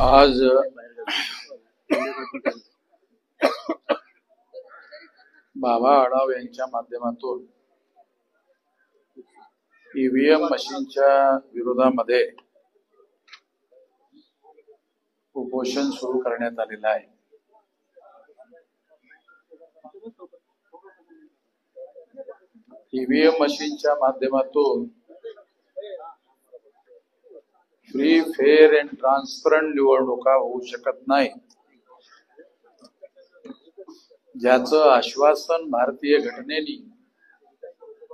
आज बाबा आढाव यांच्या माध्यमातून ईव्हीएम मशीनच्या विरोधामध्ये उपोषण सुरू करण्यात आलेलं आहे. ईव्हीएम मशीनच्या माध्यमातून फ्री, फेअर अँड ट्रान्सपरंट निवडणुका होऊ शकत नाही, ज्याचं आश्वासन भारतीय घटनेने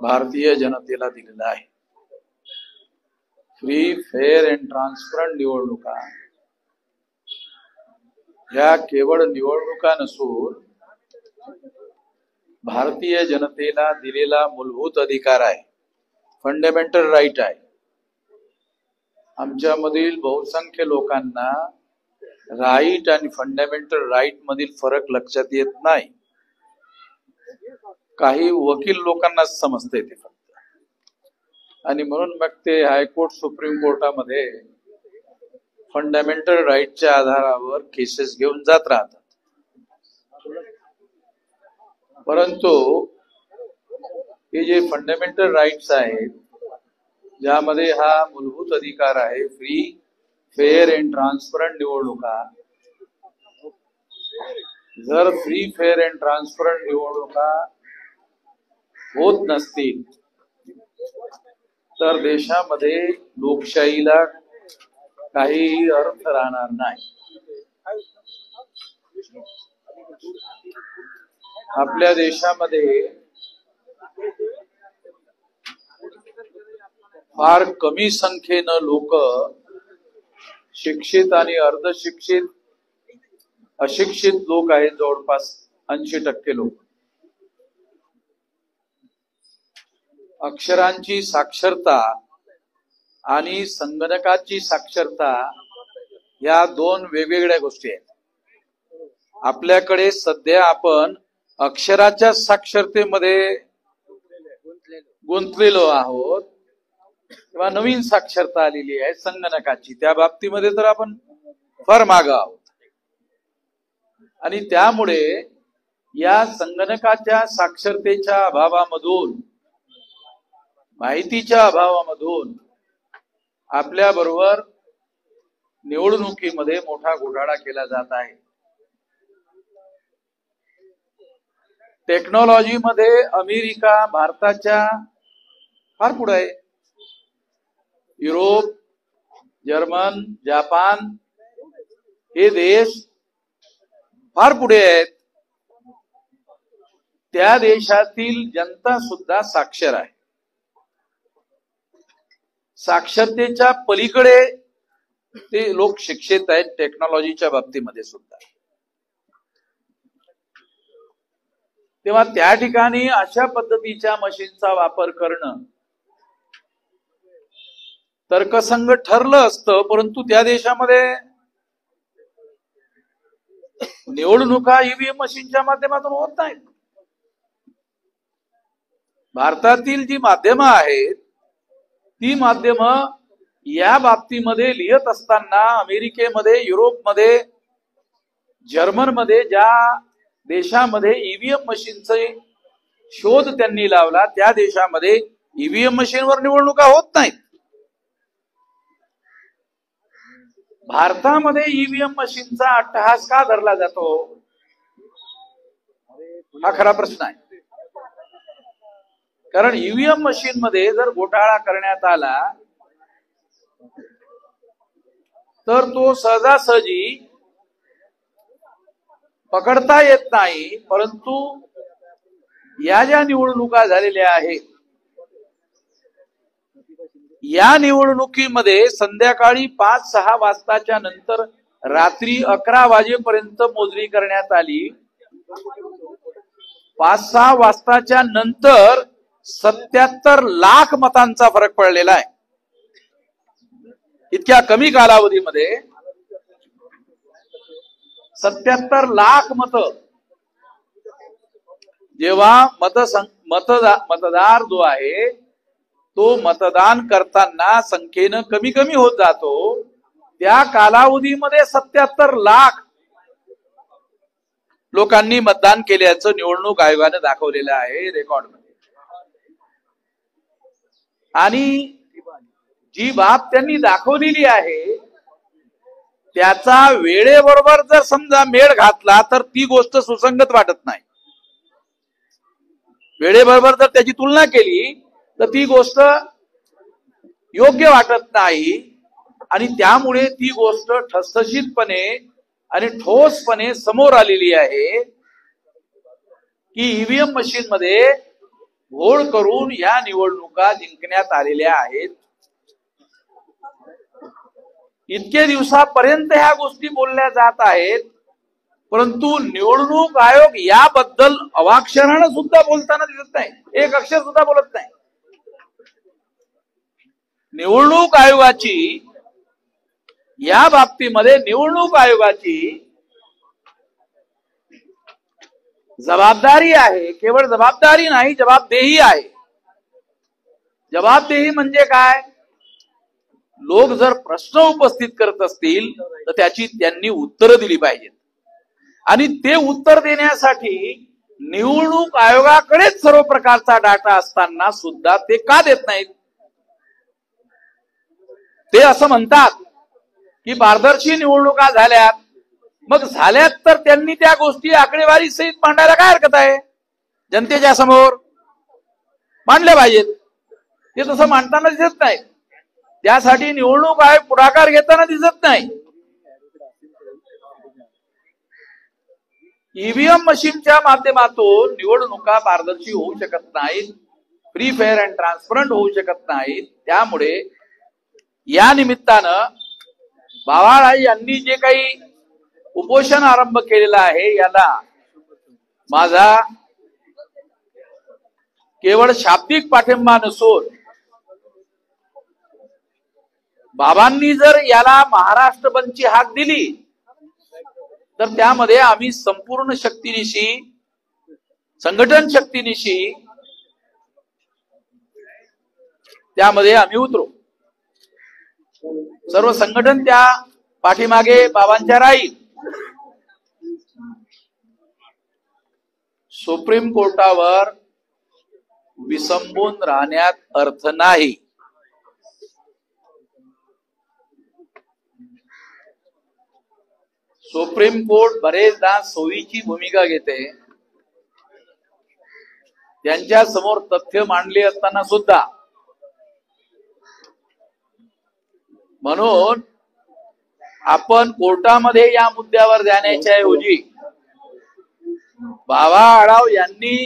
भारतीय जनतेला दिलेलं आहे. फ्री, फेअर अँड ट्रान्सपरंट निवडणुका ह्या केवळ निवडणुका नसून भारतीय जनतेला दिलेला मूलभूत अधिकार आहे, फंडामेंटल राईट आहे. आमच्यामधील बहुसंख्य लोकांना राईट आणि फंडामेंटल राईट मधील फरक लक्षात येत नाही. काही वकील लोकांनाच समजते ते फक्त, आणि म्हणून मग ते हायकोर्ट, सुप्रीम कोर्टामध्ये फंडामेंटल राईटच्या आधारावर केसेस घेऊन जात राहतात. परंतु हे जे फंडामेंटल राईट्स आहेत, ज्यामध्ये हा मूलभूत अधिकार आहे फ्री, फेअर अँड ट्रान्सपरंट निवडणुका, जर फ्री, फेअर अँड ट्रान्सपरंट निवडणुका होत नसतील तर देशामध्ये लोकशाहीला काही अर्थ राहणार नाही. आपल्या देशामध्ये फार कमी संख्येनं लोक शिक्षित आणि अर्धशिक्षित, अशिक्षित लोक आहेत. जवळपास 80% लोक. अक्षरांची साक्षरता आणि संगणकाची साक्षरता या दोन वेगवेगळ्या गोष्टी आहेत. आपल्याकडे सध्या आपण अक्षराच्या साक्षरतेमध्ये गुंतलेलो आहोत, किंवा नवीन साक्षरता आलेली आहे संगणकाची, त्या बाबतीमध्ये तर आपण फार मागे आहोत. आणि त्यामुळे या संगणकाच्या साक्षरतेच्या अभावामधून, माहितीच्या अभावामधून आपल्या बरोबर निवडणुकीमध्ये मोठा घोटाळा केला जात आहे. टेक्नॉलॉजीमध्ये अमेरिका भारताच्या फार पुढे आहे. युरोप, जर्मन, जपान हे देश फार पुढे आहेत. त्या देशातील जनता सुद्धा साक्षर आहे. साक्षरतेच्या पलीकडे ते लोक शिक्षित आहेत टेक्नॉलॉजीच्या बाबतीमध्ये सुद्धा. तेव्हा त्या ठिकाणी अशा पद्धतीच्या मशीनचा वापर करणं तर्कसंगत ठरलं असतं, परंतु त्या देशामध्ये निवडणुका ईव्हीएम मशीनच्या माध्यमातून होत नाहीत. भारतातील जी माध्यमं आहेत ती माध्यमं या बाबतीमध्ये लिहित असताना अमेरिकेमध्ये, युरोपमध्ये, जर्मनमध्ये, ज्या देशामध्ये ईव्हीएम मशीनचे शोध त्यांनी लावला, त्या देशामध्ये ईव्हीएम मशीनवर निवडणुका होत नाहीत. भारतामध्ये ईव्हीएम मशीनचा अट्टहास का धरला जातो, हा खरा प्रश्न आहे. कारण ईव्हीएम मशीन मध्ये जर घोटाळा करण्यात आला तर तो सहजासहजी पकडता येत नाही. परंतु या ज्या निवडणुका झालेल्या आहेत, या निवडणुकीमध्ये संध्याकाळी 5-6 वाजताच्या नंतर रात्री 11 वाजेपर्यंत मोजणी करण्यात आली. 5-6 वाजताच्या नंतर 77 लाख मतांचा फरक पडलेला आहे. इतक्या कमी कालावधीमध्ये 77 लाख मत. जेव्हा मतदार जो आहे तो मतदान करताना संख्येनं कमी कमी होत जातो, त्या कालावधीमध्ये 77 लाख लोकांनी मतदान केल्याचं निवडणूक आयोगाने दाखवलेलं आहे रेकॉर्डमध्ये. आणि जी बाब त्यांनी दाखवलेली आहे त्याचा वेळेबरोबर जर समजा मेळ घातला तर ती गोष्ट सुसंगत वाटत नाही. वेळेबरोबर जर त्याची तुलना केली तर ती गोष्ट योग्य वाटत नाही. आणि त्यामुळे ती गोष्ट ठसठशीतपणे आणि ठोसपणे समोर आलेली आहे की ईव्हीएम मशीन मध्ये घोळ करून या निवडणुका जिंकण्यात आलेल्या आहेत. इतके दिवसापर्यंत ह्या गोष्टी बोलल्या जात आहेत, परंतु निवडणूक आयोग याबद्दल अवाक्षरानं सुद्धा बोलताना दिसत नाही, एक अक्षर सुद्धा बोलत नाही. निवडणूक आयोगाची या बाबतीमध्ये निवडणूक आयोगाची जबाबदारी आहे, केवळ जबाबदारी नाही जबाबदेही आहे. जबाबदेही म्हणजे काय? लोक जर प्रश्न उपस्थित करत असतील तर त्याची त्यांनी उत्तरं दिली पाहिजेत. आणि ते उत्तर देण्यासाठी निवडणूक आयोगाकडेच सर्व प्रकारचा डाटा असताना सुद्धा ते का देत नाहीत? ते असं म्हणतात की पारदर्शी निवडणुका झाल्यात. मग झाल्यात तर त्यांनी त्या गोष्टी आकडेवारी सहित मांडायला काय हरकत आहे? जनतेच्या समोर मांडल्या पाहिजेत. ते तसं मांडताना दिसत नाही. त्यासाठी निवडणूक आयोग पुढाकार घेताना दिसत नाही. ईव्हीएम मशीनच्या माध्यमातून निवडणुका पारदर्शी होऊ शकत नाहीत, फ्री फेअर अँड ट्रान्सपरंट होऊ शकत नाहीत. त्यामुळे या निमित्तानं बावाळा यांनी जे काही उपोषण आरंभ केलेला आहे याला माझा केवळ शाब्दिक पाठिंबा नसून बाबांनी जर याला महाराष्ट्र बंदची हाक दिली तर त्यामध्ये आम्ही संपूर्ण शक्तीनिशी, संघटन शक्तीनिशी त्यामध्ये आम्ही उतरू. सर्व संघटन त्या पाठीमागे बाबांच्या राहील. सुप्रीम कोर्टावर विसंबून राहण्यात अर्थ नाही. सुप्रीम कोर्ट बरेचदा सोयीची भूमिका घेते. त्यांच्या समोर तथ्य मांडले असताना सुद्धा. म्हणून आपण कोर्टामध्ये या मुद्द्यावर जाण्याच्या ऐवजी बाबा आढाव यांनी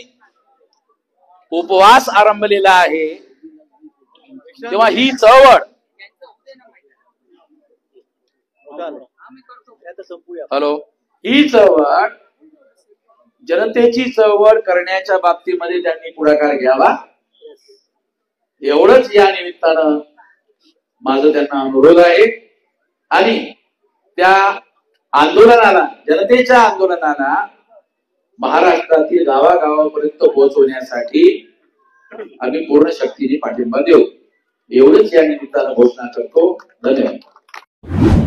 उपवास आरंभलेला आहे तेव्हा ही चळवळ ही चळवळ जनतेची चळवळ करण्याच्या बाबतीमध्ये त्यांनी पुढाकार घ्यावा एवढंच या निमित्तानं माझं त्यांना अनुरोध आहे. आणि त्या आंदोलनाला, जनतेच्या आंदोलनाला महाराष्ट्रातील गावागावापर्यंत पोहोचवण्यासाठी आम्ही पूर्ण शक्तीने पाठिंबा देऊ एवढंच या निमित्तानं घोषणा करतो. धन्यवाद.